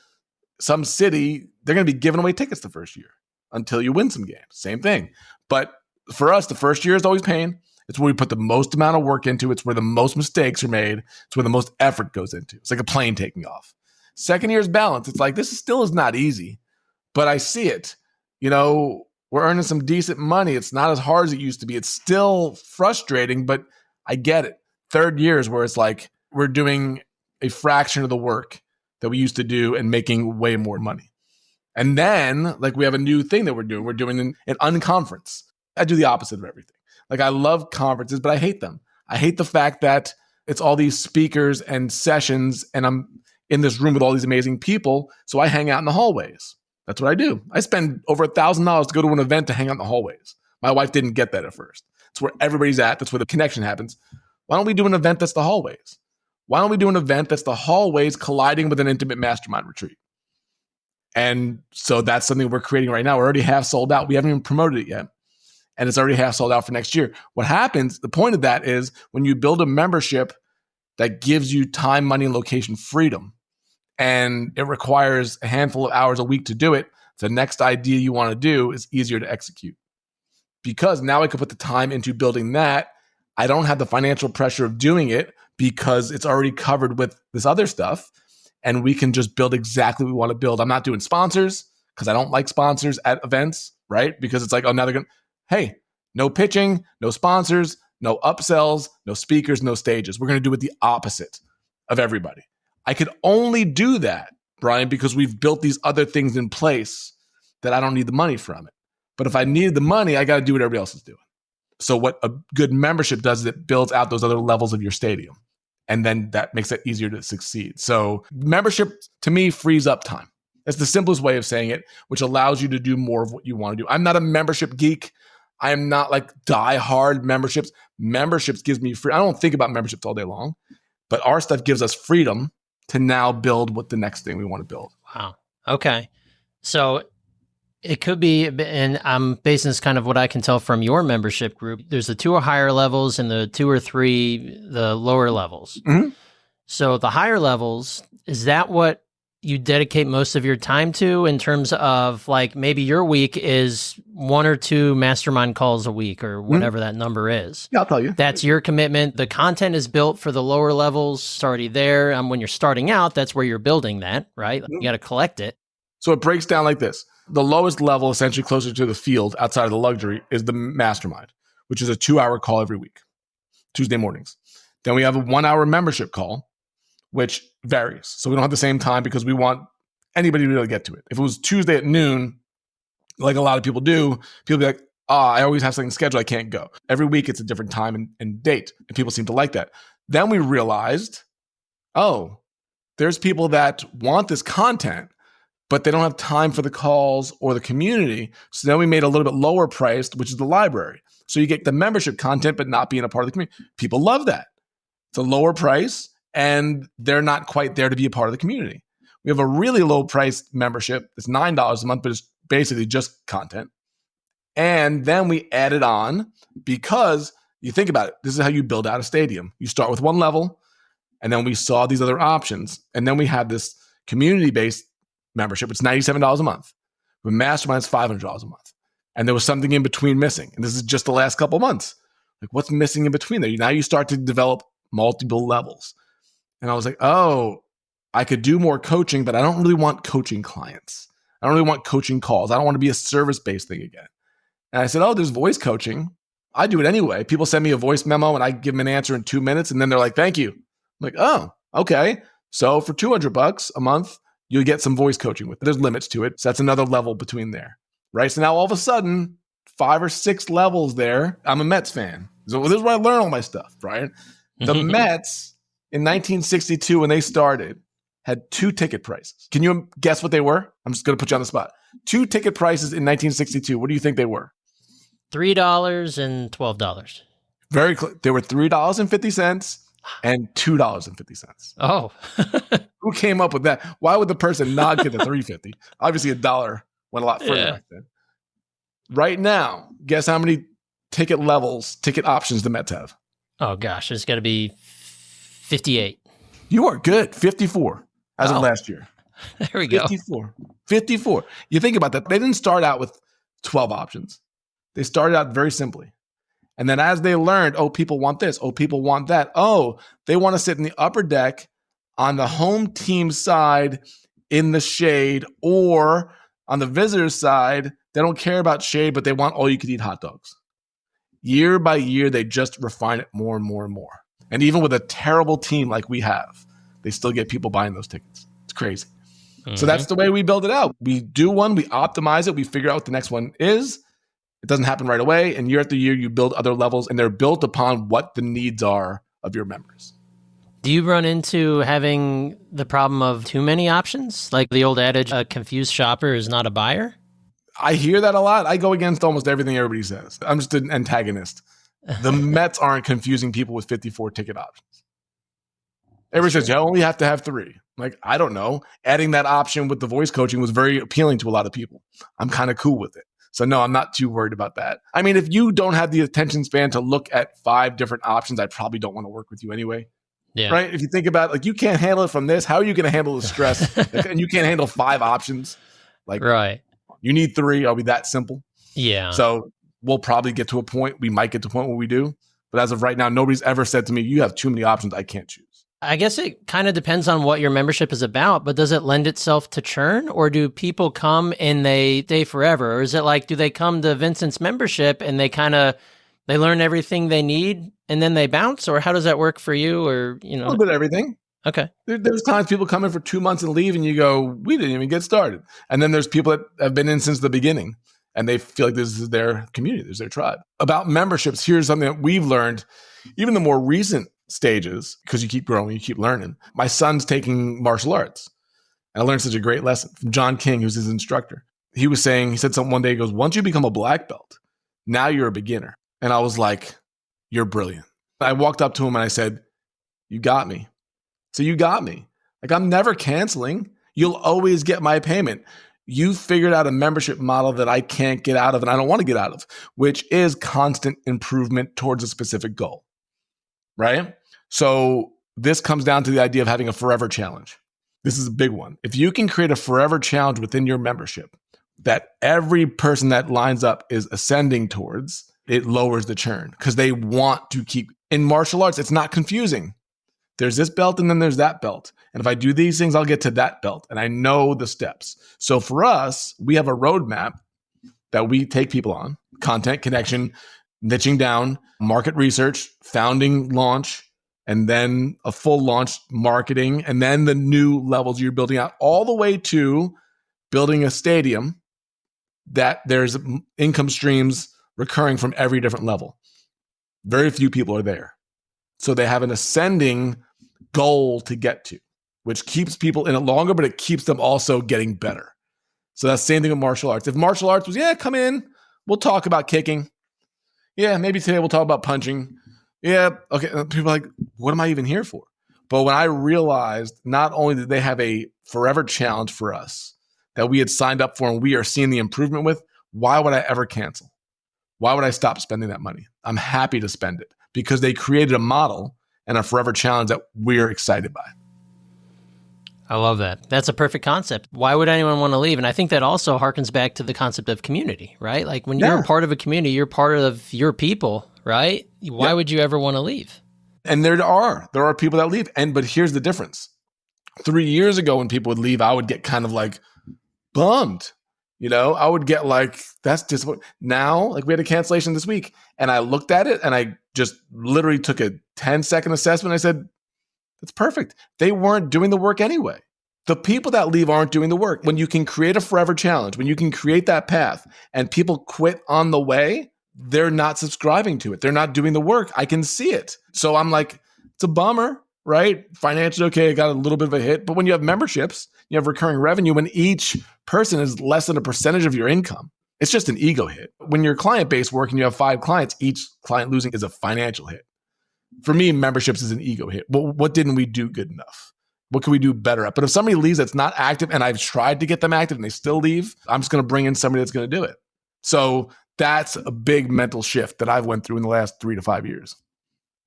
some city, they're going to be giving away tickets the first year until you win some games. Same thing. But for us, the first year is always pain. It's where we put the most amount of work into. It's where the most mistakes are made. It's where the most effort goes into. It's like a plane taking off. Second year is balance. It's like, this still is not easy, but I see it. You know, we're earning some decent money. It's not as hard as it used to be. It's still frustrating, but I get it. Third year is where it's like we're doing a fraction of the work that we used to do and making way more money. And then, like, we have a new thing that we're doing. We're doing an unconference. I do the opposite of everything. Like, I love conferences, but I hate them. I hate the fact that it's all these speakers and sessions, and I'm in this room with all these amazing people, so I hang out in the hallways. That's what I do. I spend over $1,000 to go to an event to hang out in the hallways. My wife didn't get that at first. It's where everybody's at. That's where the connection happens. Why don't we do an event that's the hallways? Why don't we do an event that's the hallways colliding with an intimate mastermind retreat? And so that's something we're creating right now. We're already half sold out. We haven't even promoted it yet. And it's already half sold out for next year. What happens, the point of that is when you build a membership that gives you time, money, and location freedom, and it requires a handful of hours a week to do it, the next idea you want to do is easier to execute. Because now I can put the time into building that. I don't have the financial pressure of doing it because it's already covered with this other stuff. And we can just build exactly what we want to build. I'm not doing sponsors because I don't like sponsors at events, right? Because it's like, oh, now they're going to, hey, No pitching, no sponsors, no upsells, no speakers, no stages. We're going to do it the opposite of everybody. I could only do that, Brian, because we've built these other things in place that I don't need the money from it. But if I needed the money, I got to do what everybody else is doing. So what a good membership does is it builds out those other levels of your stadium. And then that makes it easier to succeed. So membership, to me, frees up time. That's the simplest way of saying it, which allows you to do more of what you want to do. I'm not a membership geek. I am not like die-hard memberships. Memberships gives me free. I don't think about memberships all day long, but our stuff gives us freedom to now build what the next thing we want to build. Wow. Okay. So it could be, and I'm basing this kind of what I can tell from your membership group. There's the 2 or higher levels and the 2 or 3, the lower levels. Mm-hmm. So the higher levels, is that what you dedicate most of your time to in terms of like maybe your week is 1 or 2 mastermind calls a week or whatever that number is? Yeah, I'll tell you. That's your commitment. The content is built for the lower levels. It's already there. When you're starting out, that's where you're building that, right? You got to collect it. So it breaks down like this. The lowest level, essentially closer to the field outside of the luxury, is the mastermind, which is a 2-hour call every week, Tuesday mornings. Then we have a 1-hour membership call, which varies. So we don't have the same time because we want anybody to be able to get to it. If it was Tuesday at noon, like a lot of people do, people be like, I always have something scheduled, I can't go. Every week it's a different time and date, and people seem to like that. Then we realized, there's people that want this content, but they don't have time for the calls or the community. So then we made a little bit lower priced, which is the library. So you get the membership content, but not being a part of the community. People love that. It's a lower price, and they're not quite there to be a part of the community. We have a really low priced membership. It's $9 a month, but it's basically just content. And then we added on because you think about it. This is how you build out a stadium. You start with one level, and then we saw these other options. And then we had this community-based membership. It's $97 a month. With Mastermind, it's $500 a month. And there was something in between missing. And this is just the last couple of months. Like, what's missing in between there? Now you start to develop multiple levels. And I was like, I could do more coaching, but I don't really want coaching clients. I don't really want coaching calls. I don't want to be a service-based thing again. And I said, there's voice coaching. I do it anyway. People send me a voice memo and I give them an answer in 2 minutes. And then they're like, thank you. I'm like, okay. So for $200 a month, you'll get some voice coaching with it. There's limits to it. So that's another level between there, right? So now all of a sudden, 5 or 6 levels there, I'm a Mets fan. So this is where I learn all my stuff, right? The Mets in 1962, when they started, had 2 ticket prices. Can you guess what they were? I'm just going to put you on the spot. 2 ticket prices in 1962. What do you think they were? $3 and $12. Very clear. They were $3.50 and $2.50. Oh. Who came up with that? Why would the person not get the $3.50? Obviously, $1 went a lot further back then. Right now, guess how many ticket options the Mets have? Oh, gosh. It's got to be 58. You are good. 54 as of last year. There we go. 54. You think about that. They didn't start out with 12 options. They started out very simply. And then as they learned, people want this. People want that. They want to sit in the upper deck on the home team side in the shade, or on the visitor's side, they don't care about shade, but they want all you could eat hot dogs. Year by year, they just refine it more and more and more. And even with a terrible team like we have, they still get people buying those tickets. It's crazy. Mm-hmm. So that's the way we build it out. We do one, we optimize it, we figure out what the next one is. It doesn't happen right away. And year after year, you build other levels, and they're built upon what the needs are of your members. Do you run into having the problem of too many options? Like the old adage, a confused shopper is not a buyer? I hear that a lot. I go against almost everything everybody says. I'm just an antagonist. The Mets aren't confusing people with 54 ticket options. Everybody says, you only have to have 3. Like, I don't know. Adding that option with the voice coaching was very appealing to a lot of people. I'm kind of cool with it. So no, I'm not too worried about that. I mean, if you don't have the attention span to look at 5 different options, I probably don't want to work with you anyway. Yeah. Right? If you think about it, like, you can't handle it from this, how are you going to handle the stress? And you can't handle 5 options. Like, right. You need 3. Are we that simple? Yeah. So we'll probably get to a point. We might get to a point where we do. But as of right now, nobody's ever said to me, you have too many options. I can't choose. I guess it kind of depends on what your membership is about, but does it lend itself to churn, or do people come and they stay forever? Or is it like, do they come to Vincent's membership and they learn everything they need and then they bounce? Or how does that work for you? Or, A little bit of everything. Okay. There's times people come in for 2 months and leave and you go, we didn't even get started. And then there's people that have been in since the beginning and they feel like this is their community, this is their tribe. About memberships, here's something that we've learned, even the more recent stages, because you keep growing, you keep learning. My son's taking martial arts. And I learned such a great lesson from John King, who's his instructor. He said something one day, he goes, once you become a black belt, now you're a beginner. And I was like, you're brilliant. I walked up to him and I said, you got me. So you got me. Like, I'm never canceling. You'll always get my payment. You figured out a membership model that I can't get out of and I don't want to get out of, which is constant improvement towards a specific goal, right? So this comes down to the idea of having a forever challenge. This is a big one. If you can create a forever challenge within your membership that every person that lines up is ascending towards, it lowers the churn because they want to keep. In martial arts, it's not confusing. There's this belt and then there's that belt. And if I do these things, I'll get to that belt. And I know the steps. So for us, we have a roadmap that we take people on: content, connection, niching down, market research, founding, launch, and then a full launch, marketing, and then the new levels you're building out, all the way to building a stadium that there's income streams recurring from every different level. Very few people are there. So they have an ascending goal to get to, which keeps people in it longer, but it keeps them also getting better. So that's the same thing with martial arts. If martial arts was, come in, we'll talk about kicking. Yeah, maybe today we'll talk about punching. Yeah, okay. People are like, what am I even here for? But when I realized not only did they have a forever challenge for us that we had signed up for and we are seeing the improvement with, why would I ever cancel? Why would I stop spending that money? I'm happy to spend it because they created a model and a forever challenge that we're excited by. I love that. That's a perfect concept. Why would anyone want to leave? And I think that also harkens back to the concept of community, right? Like when you're a part of a community, you're part of your people, right? Why would you ever want to leave? And there are people that leave. But here's the difference. 3 years ago, when people would leave, I would get kind of like bummed. I would get like, that's disappointing. Now, like we had a cancellation this week and I looked at it and I just literally took a 10-second assessment. I said, that's perfect. They weren't doing the work anyway. The people that leave aren't doing the work. When you can create a forever challenge, when you can create that path and people quit on the way, they're not subscribing to it. They're not doing the work. I can see it. So I'm like, it's a bummer, right? Financially, okay, I got a little bit of a hit. But when you have memberships, you have recurring revenue, when each person is less than a percentage of your income, it's just an ego hit. When your client base work and you have 5 clients, each client losing is a financial hit. For me, memberships is an ego hit. What didn't we do good enough? What can we do better at? But if somebody leaves that's not active and I've tried to get them active and they still leave, I'm just going to bring in somebody that's going to do it. So that's a big mental shift that I've went through in the last 3 to 5 years.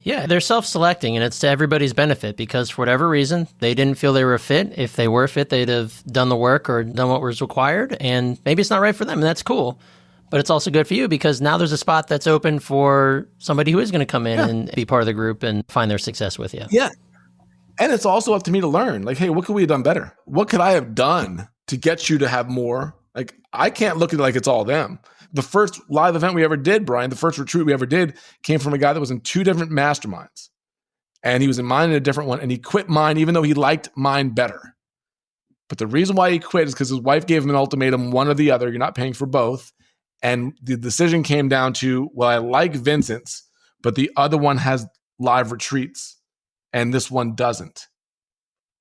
Yeah, they're self-selecting and it's to everybody's benefit because for whatever reason, they didn't feel they were a fit. If they were a fit, they'd have done the work or done what was required. And maybe it's not right for them, and that's cool. But it's also good for you because now there's a spot that's open for somebody who is going to come in and be part of the group and find their success with you. Yeah. And it's also up to me to learn. Like, hey, what could we have done better? What could I have done to get you to have more? Like, I can't look at it like it's all them. The first live event we ever did, Brian, the first retreat we ever did came from a guy that was in 2 different masterminds. And he was in mine and a different one. And he quit mine even though he liked mine better. But the reason why he quit is because his wife gave him an ultimatum, one or the other. You're not paying for both. And the decision came down to, well, I like Vincent's, but the other one has live retreats and this one doesn't.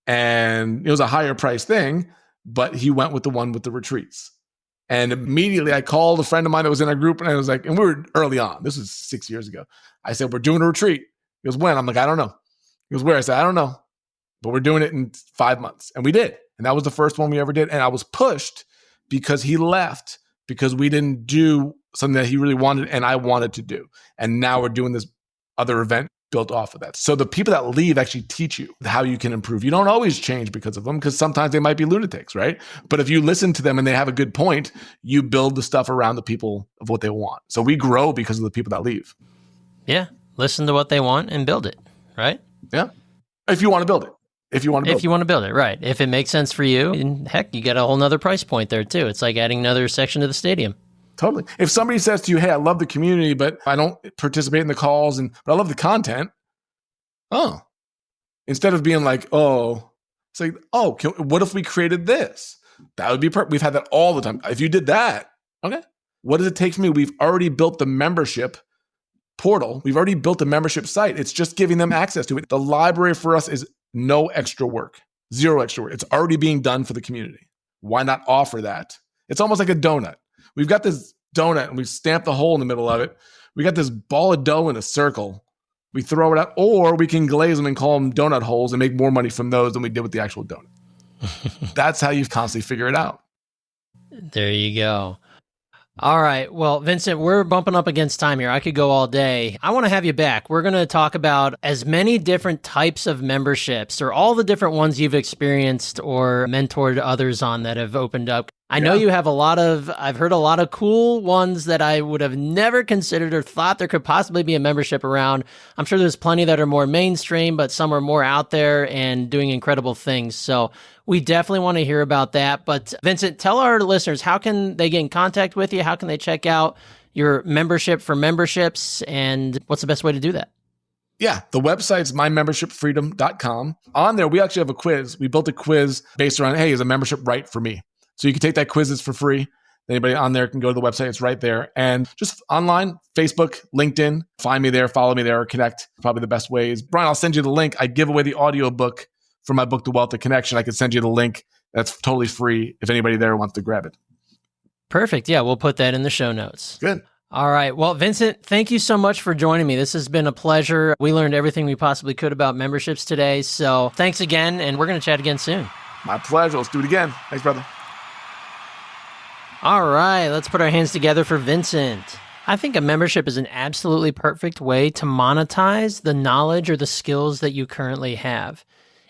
And it was a higher price thing, but he went with the one with the retreats. And immediately I called a friend of mine that was in our group and I was like, and we were early on. This was 6 years ago. I said, we're doing a retreat. He goes, when? I'm like, I don't know. He goes, where? I said, I don't know, but we're doing it in 5 months. And we did. And that was the first one we ever did. And I was pushed because he left because we didn't do something that he really wanted and I wanted to do. And now we're doing this other event built off of that. So the people that leave actually teach you how you can improve. You don't always change because of them, because sometimes they might be lunatics, right? But if you listen to them and they have a good point, you build the stuff around the people of what they want. So we grow because of the people that leave. Yeah. Listen to what they want and build it, right? Yeah. If you want to build it. If you want to build it, right. If it makes sense for you, and heck, you get a whole nother price point there too. It's like adding another section to the stadium. Totally. If somebody says to you, hey, I love the community, but I don't participate in the calls, but I love the content. Oh, instead of being like, oh, it's like, oh, what if we created this? That would be perfect. We've had that all the time. If you did that, okay. What does it take for me? We've already built the membership portal. We've already built a membership site. It's just giving them access to it. The library for us is no extra work, zero extra work. It's already being done for the community. Why not offer that? It's almost like a donut. We've got this donut and we stamped the hole in the middle of it. We got this ball of dough in a circle. We throw it out, or we can glaze them and call them donut holes and make more money from those than we did with the actual donut. That's how you constantly figure it out. There you go. All right. Well, Vincent, we're bumping up against time here. I could go all day. I want to have you back. We're going to talk about as many different types of memberships or all the different ones you've experienced or mentored others on that have opened up. I know you have I've heard a lot of cool ones that I would have never considered or thought there could possibly be a membership around. I'm sure there's plenty that are more mainstream, but some are more out there and doing incredible things. So we definitely want to hear about that. But Vincent, tell our listeners, how can they get in contact with you? How can they check out your membership for memberships? And what's the best way to do that? Yeah, the website's mymembershipfreedom.com. On there, we actually have a quiz. We built a quiz based around, hey, is a membership right for me? So you can take that quiz. It's for free. Anybody on there can go to the website. It's right there. And just online, Facebook, LinkedIn, find me there, follow me there, or connect. Probably the best ways. Brian, I'll send you the link. I give away the audio book for my book, The Wealth of Connection. I could send you the link. That's totally free if anybody there wants to grab it. Perfect. Yeah, we'll put that in the show notes. Good. All right. Well, Vincent, thank you so much for joining me. This has been a pleasure. We learned everything we possibly could about memberships today. So thanks again, and we're going to chat again soon. My pleasure. Let's do it again. Thanks, brother. All right, let's put our hands together for Vincent. I think a membership is an absolutely perfect way to monetize the knowledge or the skills that you currently have.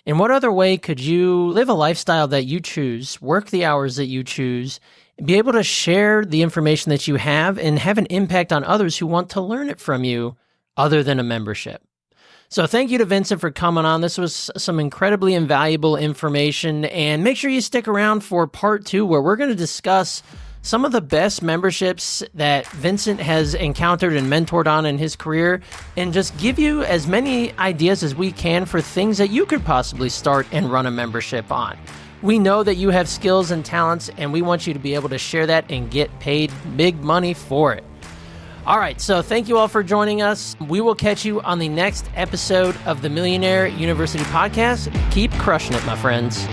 In what other way could you live a lifestyle that you choose, work the hours that you choose, and be able to share the information that you have and have an impact on others who want to learn it from you other than a membership? So thank you to Vincent for coming on. This was some incredibly invaluable information, and make sure you stick around for part 2, where we're going to discuss some of the best memberships that Vincent has encountered and mentored on in his career, and just give you as many ideas as we can for things that you could possibly start and run a membership on. We know that you have skills and talents, and we want you to be able to share that and get paid big money for it. All right, so thank you all for joining us. We will catch you on the next episode of the Millionaire University Podcast. Keep crushing it, my friends.